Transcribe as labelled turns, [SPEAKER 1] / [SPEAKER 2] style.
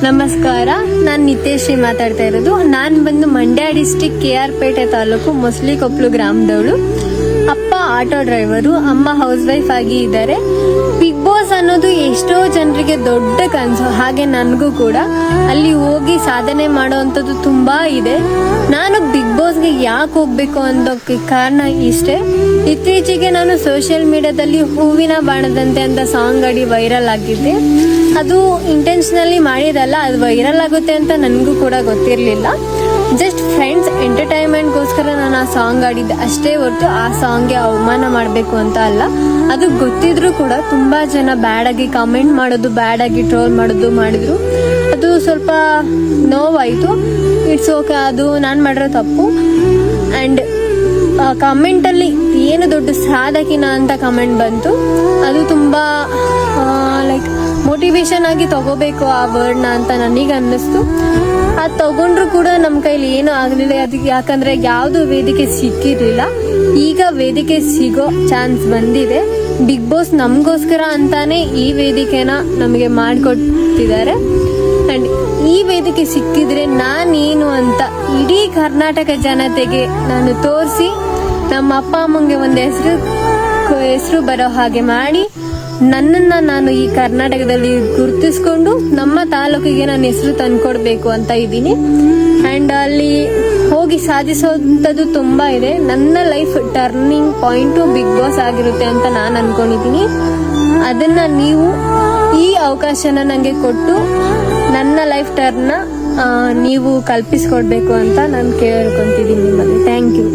[SPEAKER 1] ನಮಸ್ಕಾರ, ನಾನು ನಿತೇಶ್ರೀ ಮಾತಾಡ್ತಾ ಇರೋದು. ನಾನು ಬಂದು ಮಂಡ್ಯ ಡಿಸ್ಟಿಕ್ KR ಪೇಟೆ ತಾಲೂಕು ಮೊಸಲಿಕೊಪ್ಲು ಗ್ರಾಮದವಳು. ಅಪ್ಪ ಆಟೋ ಡ್ರೈವರು, ಅಮ್ಮ ಹೌಸ್ ವೈಫ್ ಆಗಿ ಇದ್ದಾರೆ. ಬಿಗ್ ಬಾಸ್ ಅನ್ನೋದು ಎಷ್ಟೋ ಜನರಿಗೆ ದೊಡ್ಡ ಕನಸು, ಹಾಗೆ ನನಗೂ ಕೂಡ ಅಲ್ಲಿ ಹೋಗಿ ಸಾಧನೆ ಮಾಡೋವಂಥದ್ದು ತುಂಬಾ ಇದೆ. ನಾನು ಬಿಗ್ ಬಾಸ್ಗೆ ಯಾಕೆ ಹೋಗ್ಬೇಕು ಅನ್ನೋಕ್ಕೆ ಕಾರಣ ಇಷ್ಟೇ. ಇತ್ತೀಚೆಗೆ ನಾನು ಸೋಷಿಯಲ್ ಮೀಡಿಯಾದಲ್ಲಿ ಹೂವಿನ ಬಾಣದಂತೆ ಅಂತ ಸಾಂಗ್ ಆಡಿ ವೈರಲ್ ಆಗಿದ್ದೆ. ಅದು ಇಂಟೆನ್ಷನಲಿ ಮಾಡಿರಲ್ಲ, ಅದು ವೈರಲ್ ಆಗುತ್ತೆ ಅಂತ ನನಗೂ ಕೂಡ ಗೊತ್ತಿರಲಿಲ್ಲ. ಜಸ್ಟ್ ಫ್ರೆಂಡ್ಸ್ ಎಂಟರ್ಟೈನ್ಮೆಂಟ್ಗೋಸ್ಕರ ನಾನು ಆ ಸಾಂಗ್ ಆಡಿದ್ದೆ ಅಷ್ಟೇ ಹೊರತು ಆ ಸಾಂಗ್ಗೆ ಅವಮಾನ ಮಾಡಬೇಕು ಅಂತ ಅಲ್ಲ. ಅದು ಗೊತ್ತಿದ್ರು ಕೂಡ ತುಂಬ ಜನ ಬ್ಯಾಡಾಗಿ ಕಮೆಂಟ್ ಮಾಡೋದು, ಬ್ಯಾಡಾಗಿ ಟ್ರೋಲ್ ಮಾಡಿದ್ರು. ಅದು ಸ್ವಲ್ಪ ನೋವಾಯಿತು. ಇಟ್ಸ್ ಓಕೆ, ಅದು ನಾನು ಮಾಡಿರೋ ತಪ್ಪು. ಆ್ಯಂಡ್ ಕಮೆಂಟಲ್ಲಿ ಏನು ದೊಡ್ಡ ಸಾಧಕಿನ ಅಂತ ಕಮೆಂಟ್ ಬಂತು. ಅದು ತುಂಬ ಲೈಕ್ ಮೋಟಿವೇಶನ್ ಆಗಿ ತಗೋಬೇಕು ಆ ವರ್ಡ್ನ ಅಂತ ನನಗೆ ಅನ್ನಿಸ್ತು. ಅದು ತಗೊಂಡ್ರು ಕೂಡ ನಮ್ಮ ಕೈಲಿ ಏನೂ ಆಗಲಿಲ್ಲ. ಅದಕ್ಕೆ ಯಾಕಂದರೆ ಯಾವುದು ವೇದಿಕೆ ಸಿಕ್ಕಿರಲಿಲ್ಲ. ಈಗ ವೇದಿಕೆ ಸಿಗೋ ಚಾನ್ಸ್ ಬಂದಿದೆ. ಬಿಗ್ ಬಾಸ್ ನಮಗೋಸ್ಕರ ಅಂತಾನೆ ಈ ವೇದಿಕೆನ ನಮಗೆ ಮಾಡಿಕೊಟ್ಟಿದ್ದಾರೆ. ಆ್ಯಂಡ್ ಈ ವೇದಿಕೆ ಸಿಕ್ಕಿದ್ರೆ ನಾನೇನು ಅಂತ ಇಡೀ ಕರ್ನಾಟಕ ಜನತೆಗೆ ನಾನು ತೋರಿಸಿ ನಮ್ಮ ಅಪ್ಪ ಅಮ್ಮಂಗೆ ಒಂದು ಹೆಸರು ಬರೋ ಹಾಗೆ ಮಾಡಿ ನನ್ನನ್ನು ನಾನು ಈ ಕರ್ನಾಟಕದಲ್ಲಿ ಗುರುತಿಸ್ಕೊಂಡು ನಮ್ಮ ತಾಲೂಕಿಗೆ ನಾನು ಹೆಸರು ತಂದ್ಕೊಡ್ಬೇಕು ಅಂತ ಇದ್ದೀನಿ. ಆ್ಯಂಡ್ ಅಲ್ಲಿ ಹೋಗಿ ಸಾಧಿಸೋಂಥದ್ದು ತುಂಬ ಇದೆ. ನನ್ನ life turning point Bigg Boss ಆಗಿರುತ್ತೆ ಅಂತ ನಾನು ಅಂದ್ಕೊಂಡಿದ್ದೀನಿ. ಅದನ್ನು ನೀವು ಈ ಅವಕಾಶನ ನನಗೆ ಕೊಟ್ಟು ನನ್ನ ಲೈಫ್ ಟರ್ನ್ನ ನೀವು ಕಲ್ಪಿಸ್ಕೊಡ್ಬೇಕು ಅಂತ ನಾನು ಕೇಳ್ಕೊತಿದ್ದೀನಿ ನಿಮ್ಮಲ್ಲಿ. Thank you.